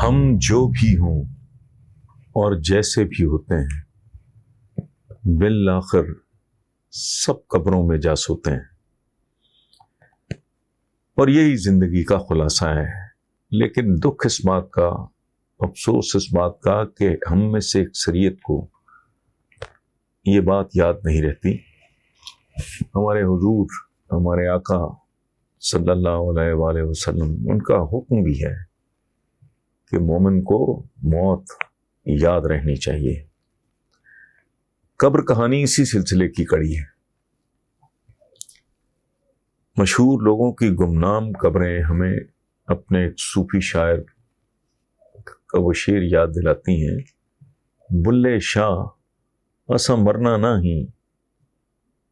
ہم جو بھی ہوں اور جیسے بھی ہوتے ہیں بالآخر سب قبروں میں جا سوتے ہیں، اور یہی زندگی کا خلاصہ ہے۔ لیکن دکھ اس بات کا، افسوس اس بات کا کہ ہم میں سے اکثریت کو یہ بات یاد نہیں رہتی۔ ہمارے حضور، ہمارے آقا صلی اللہ علیہ وآلہ وسلم، ان کا حکم بھی ہے کہ مومن کو موت یاد رہنی چاہیے۔ قبر کہانی اسی سلسلے کی کڑی ہے۔ مشہور لوگوں کی گمنام قبریں ہمیں اپنے ایک صوفی شاعر کا وہ شعر یاد دلاتی ہیں: بلے شاہ اسا مرنا نہ ہی،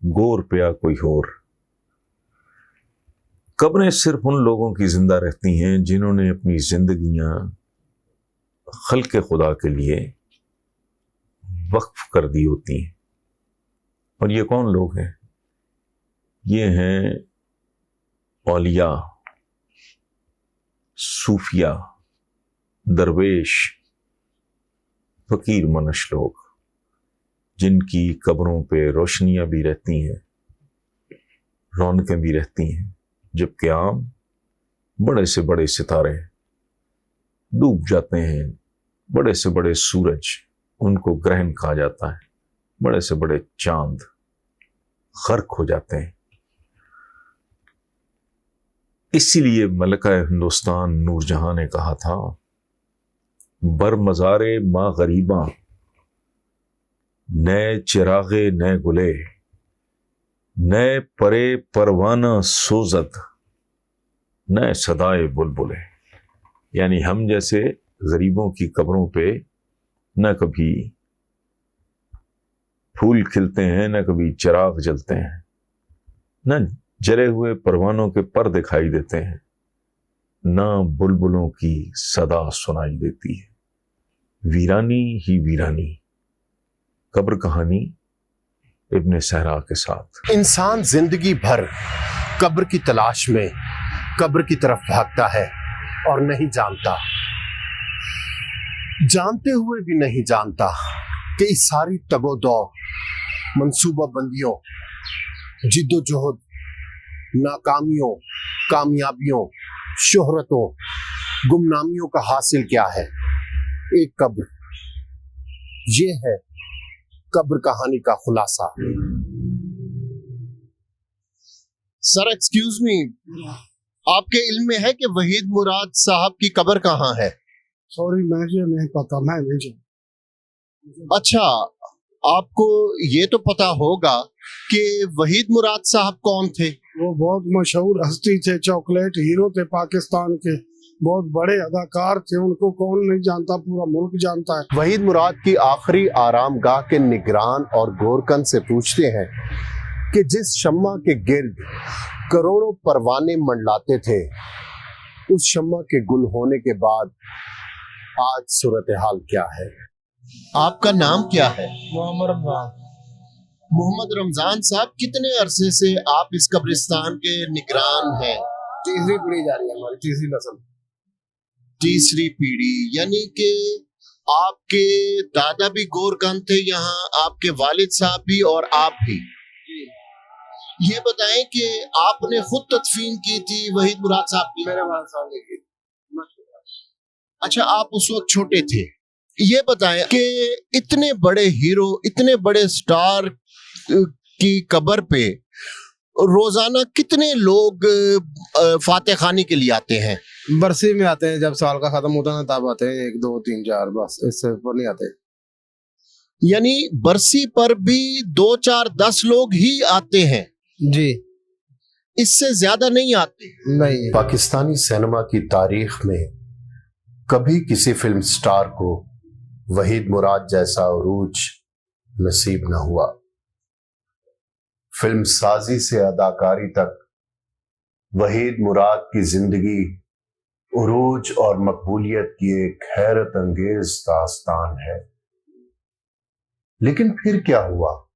گور پیا کوئی اور۔ قبریں صرف ان لوگوں کی زندہ رہتی ہیں جنہوں نے اپنی زندگیاں خلق خدا کے لیے وقف کر دی ہوتی ہیں۔ اور یہ کون لوگ ہیں؟ یہ ہیں اولیاء، صوفیاء، درویش، فقیر منش لوگ، جن کی قبروں پہ روشنیاں بھی رہتی ہیں، رونقیں بھی رہتی ہیں، جبکہ عام بڑے سے بڑے ستارے ڈوب جاتے ہیں، بڑے سے بڑے سورج، ان کو گرہن کہا جاتا ہے، بڑے سے بڑے چاند غرق ہو جاتے ہیں۔ اسی لیے ملکہ ہندوستان نور جہاں نے کہا تھا: بر مزارے ما غریباں، نئے چراغے نئے گلے، نئے پرے پروانہ سوزد، نئے صدائے بلبلے۔ یعنی ہم جیسے غریبوں کی قبروں پہ نہ کبھی پھول کھلتے ہیں، نہ کبھی چراغ جلتے ہیں، نہ جلے ہوئے پروانوں کے پر دکھائی دیتے ہیں، نہ بلبلوں کی صدا سنائی دیتی ہے۔ ویرانی ہی ویرانی۔ قبر کہانی ابن صحرا کے ساتھ۔ انسان زندگی بھر قبر کی تلاش میں قبر کی طرف بھاگتا ہے اور نہیں جانتا، جانتے ہوئے بھی نہیں جانتا کہ اس ساری تگ و دو، منصوبہ بندیوں، جد و جہد، ناکامیوں، کامیابیوں، شہرتوں، گمنامیوں کا حاصل کیا ہے؟ ایک قبر۔ یہ ہے قبر کہانی کا خلاصہ۔ سر ایکسکیوز می، آپ کے علم میں ہے کہ وحید مراد صاحب کی قبر کہاں ہے؟ سوری مجھے نہیں پتا، میں نہیں جانتا۔ اچھا، آپ کو یہ تو پتا ہوگا کہ وحید مراد صاحب کون تھے؟ وہ بہت مشہور ہستی تھے، چاکلیٹ ہیرو تھے پاکستان کے، بہت بڑے اداکار تھے، ان کو کون نہیں جانتا، پورا ملک جانتا ہے۔ وحید مراد کی آخری آرام گاہ کے نگران اور گورکن سے پوچھتے ہیں کہ جس شمع کے گرد کروڑوں پروانے منڈلاتے تھے، اس شمع کے گل ہونے کے بعد آج صورتحال کیا ہے؟ آپ کا نام کیا ہے؟ محمد رمضان۔ محمد رمضان صاحب، کتنے عرصے سے آپ اس قبرستان کے نگران ہیں؟ تیسری پیڑھی جا رہی ہے، ہماری تیسری نسل۔ تیسری پیڑھی، یعنی کہ آپ کے دادا بھی گورکن تھے یہاں، آپ کے والد صاحب بھی اور آپ بھی۔ یہ بتائیں کہ آپ نے خود تدفین کی تھی وحید مراد صاحب کی؟ میرے والد صاحب نے کی۔ اچھا، آپ اس وقت چھوٹے تھے۔ یہ بتائیں کہ اتنے بڑے ہیرو، اتنے بڑے سٹار کی قبر پہ روزانہ کتنے لوگ فاتح خانی کے لیے آتے ہیں؟ برسی میں آتے ہیں، جب سال کا ختم ہوتا ہے تب آتے ہیں، 1 2 3 4، بس اس سے اوپر نہیں آتے۔ یعنی برسی پر بھی 2 4 10 لوگ ہی آتے ہیں؟ جی، اس سے زیادہ نہیں آتے؟ نہیں۔ پاکستانی سینما کی تاریخ میں کبھی کسی فلم سٹار کو وحید مراد جیسا عروج نصیب نہ ہوا۔ فلم سازی سے اداکاری تک وحید مراد کی زندگی عروج اور مقبولیت کی ایک حیرت انگیز داستان ہے۔ لیکن پھر کیا ہوا؟